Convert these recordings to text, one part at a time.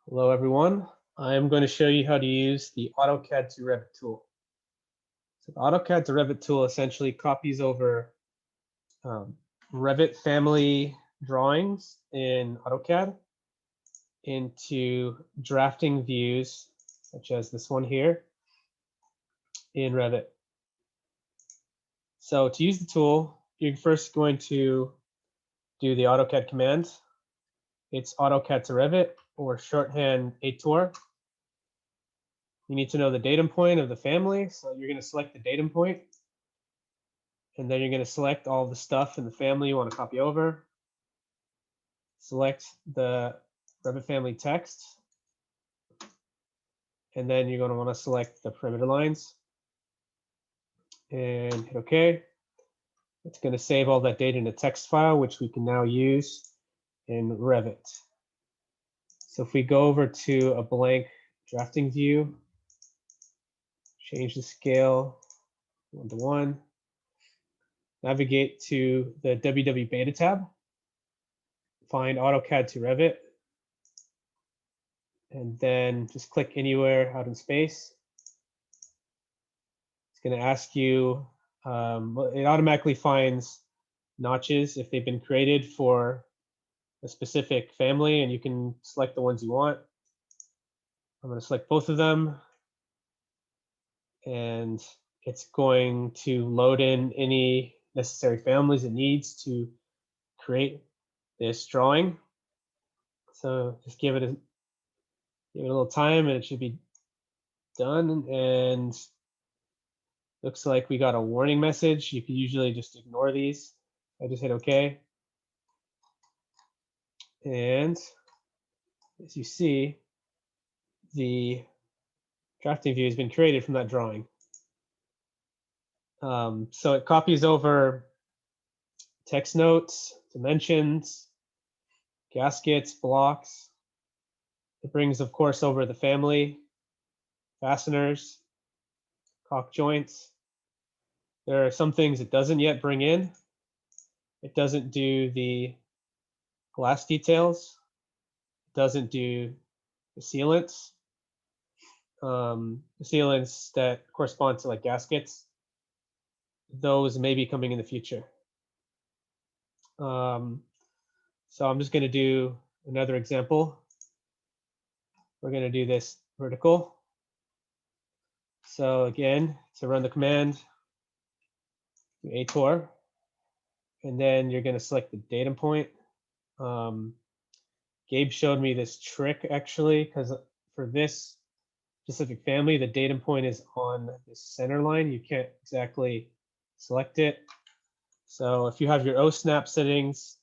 Hello everyone. I'm going to show you how to use the AutoCAD to Revit tool. So the AutoCAD to Revit tool essentially copies over Revit family drawings in AutoCAD into drafting views, such as this one here in Revit. So to use the tool, you're first going to do the AutoCAD command. It's AutoCAD to Revit, or shorthand ATOR. You need to know the datum point of the family. So you're going to select the datum point, and then you're going to select all the stuff in the family you want to copy over. Select the Revit family text, and then you're going to want to select the perimeter lines and hit OK. It's going to save all that data in a text file, which we can now use in Revit. So if we go over to a blank drafting view, change the scale 1:1, navigate to the WW Beta tab, find AutoCAD to Revit, and then just click anywhere out in space. It's going to ask you, it automatically finds notches if they've been created for a specific family, and you can select the ones you want. I'm going to select both of them, and it's going to load in any necessary families it needs to create this drawing. So just give it a little time, and it should be done. And looks like we got a warning message. You can usually just ignore these. I just hit OK. And as you see, the drafting view has been created from that drawing. So it copies over text notes, dimensions, gaskets, blocks. It brings, of course, over the family, fasteners, caulk joints. There are some things it doesn't yet bring in. It doesn't do the glass details. It doesn't do the sealants. The sealants that correspond to like gaskets, those may be coming in the future. So I'm just going to do another example. We're going to do this vertical. So again, to run the command, do ATOR, and then you're going to select the datum point. Gabe showed me this trick actually, because for this specific family, the datum point is on the center line. You can't exactly select it. So if you have your OSNAP settings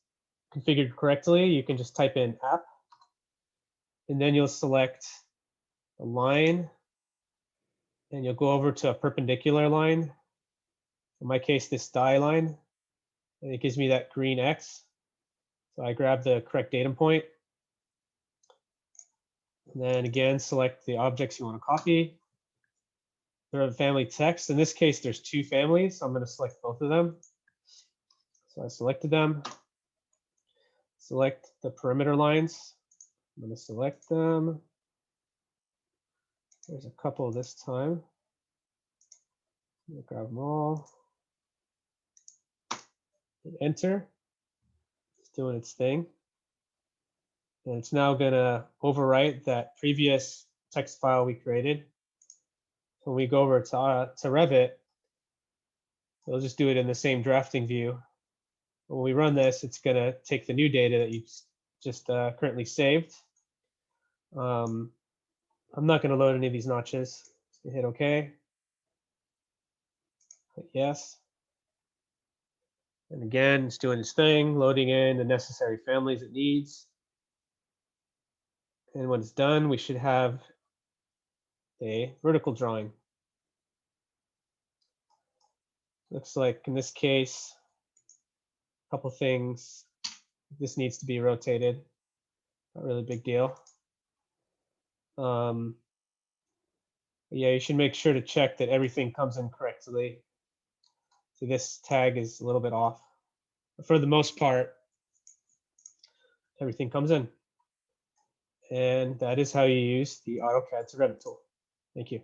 configured correctly, you can just type in app, and then you'll select a line, and you'll go over to a perpendicular line. In my case, this die line, and it gives me that green X. So I grab the correct datum point, and then again, select the objects you want to copy. There are family text. In this case, there's two families, so I'm going to select both of them. So I selected them. Select the perimeter lines. I'm going to select them. There's a couple this time. I'm going to grab them all. Hit enter. It's doing its thing. And it's now going to overwrite that previous text file we created. When we go over to Revit, we'll just do it in the same drafting view. When we run this, it's going to take the new data that you've just currently saved. I'm not going to load any of these notches. So hit OK. Hit yes. And again, it's doing its thing, loading in the necessary families it needs. And when it's done, we should have a vertical drawing. Looks like in this case, a couple things. This needs to be rotated. Not really big deal. Yeah, you should make sure to check that everything comes in correctly. So this tag is a little bit off. But for the most part, everything comes in. And that is how you use the AutoCAD to Revit tool. Thank you.